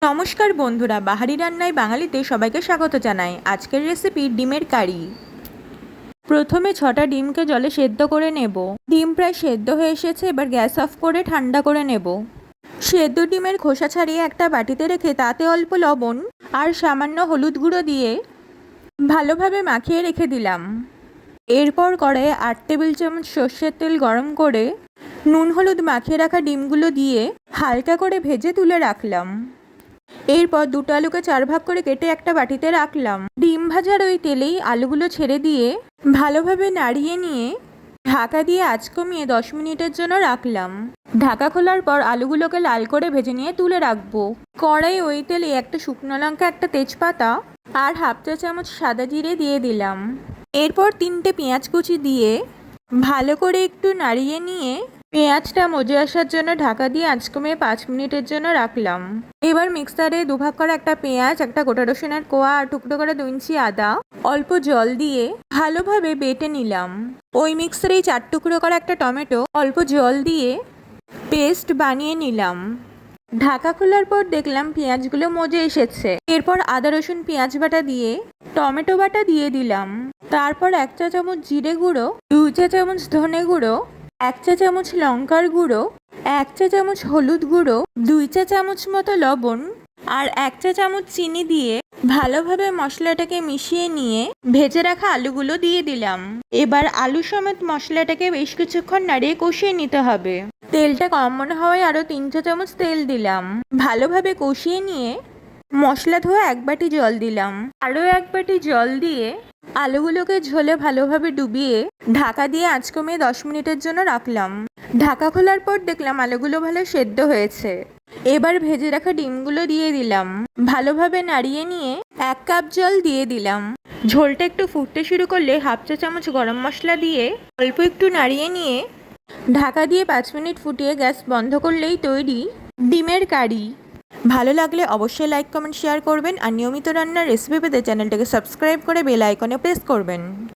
নমস্কার বন্ধুরা, বাহারি রান্নায় বাঙালিতে সবাইকে স্বাগত জানাই। আজকের রেসিপি ডিমের কারি। প্রথমে 6টা ডিমকে জলে সেদ্ধ করে নেব। ডিম প্রায় সেদ্ধ হয়ে এসেছে, এবার গ্যাস অফ করে ঠান্ডা করে নেব। সেদ্ধ ডিমের খোসা ছাড়িয়ে একটা বাটিতে রেখে তাতে অল্প লবণ আর সামান্য হলুদ গুঁড়ো দিয়ে ভালোভাবে মাখিয়ে রেখে দিলাম। এরপর কড়াইয়ে 8 টেবিল চামচ সর্ষের তেল গরম করে নুন হলুদ মাখিয়ে রাখা ডিমগুলো দিয়ে হালকা করে ভেজে তুলে রাখলাম। এরপর দুটো আলুকে 4 ভাগ করে কেটে একটা বাটিতে রাখলাম। ডিম ভাজার ওই তেলেই আলুগুলো ছেড়ে দিয়ে ভালোভাবে নাড়িয়ে নিয়ে ঢাকা দিয়ে আঁচ কমিয়ে 10 মিনিটের জন্য রাখলাম। ঢাকা খোলার পর আলুগুলোকে লাল করে ভেজে নিয়ে তুলে রাখবো। কড়াই ওই তেলে একটা শুকনো লঙ্কা, একটা তেজপাতা আর হাফ চা চামচ সাদা জিরে দিয়ে দিলাম। এরপর 3টে পেঁয়াজ কুচি দিয়ে ভালো করে একটু নাড়িয়ে নিয়ে পেঁয়াজটা মজে আসার জন্য ঢাকা দিয়ে আঁচ কমিয়ে 5 মিনিটের জন্য রাখলাম। এবার মিক্সারে দুভাগ করা একটা পেঁয়াজ, একটা গোটা রসুনের কোয়া আর টুকরো করে 2 ইঞ্চি আদা অল্প জল দিয়ে ভালোভাবে বেটে নিলাম। ওই মিক্সারেই 4 টুকরো করা একটা টমেটো অল্প জল দিয়ে পেস্ট বানিয়ে নিলাম। ঢাকা খোলার পর দেখলাম পেঁয়াজগুলো মজে এসেছে। এরপর আদা রসুন পেঁয়াজ বাটা দিয়ে টমেটো বাটা দিয়ে দিলাম। তারপর 1 চা চামচ জিরে গুঁড়ো, 2 চা চামচ ধনে গুঁড়ো, 1 চা চামচ লঙ্কার গুঁড়ো, 1 চা চামচ হলুদ গুঁড়ো, 2 চা চামচ মতো লবণ আর 1 চা চামচ চিনি দিয়ে ভালোভাবে মশলাটাকে মিশিয়ে নিয়ে ভেজে রাখা আলুগুলো দিয়ে দিলাম। এবার আলু সমেত মশলাটাকে বেশ কিছুক্ষণ নাড়িয়ে কষিয়ে নিতে হবে। তেলটা কম মনে হওয়ায় আরও 3 চা চামচ তেল দিলাম। ভালোভাবে কষিয়ে নিয়ে মশলা ধোয়া 1 বাটি জল দিলাম। আরও 1 বাটি জল দিয়ে আলুগুলোকে ঝোলে ভালোভাবে ডুবিয়ে ঢাকা দিয়ে আঁচ কমিয়ে 10 মিনিটের জন্য রাখলাম। ঢাকা খোলার পর দেখলাম আলুগুলো ভালো সেদ্ধ হয়েছে। এবার ভেজে রাখা ডিমগুলো দিয়ে দিলাম। ভালোভাবে নাড়িয়ে নিয়ে 1 কাপ জল দিয়ে দিলাম। ঝোলটা একটু ফুটতে শুরু করলে হাফ চা চামচ গরম মশলা দিয়ে অল্প একটু নাড়িয়ে নিয়ে ঢাকা দিয়ে 5 মিনিট ফুটিয়ে গ্যাস বন্ধ করলেই তৈরি ডিমের কারি। ভালো লাগলে অবশ্যই লাইক, কমেন্ট, শেয়ার করবেন আর নিয়মিত রান্নার রেসিপি পেতে চ্যানেলটাকে সাবস্ক্রাইব করে বেল আইকনে প্রেস করবেন।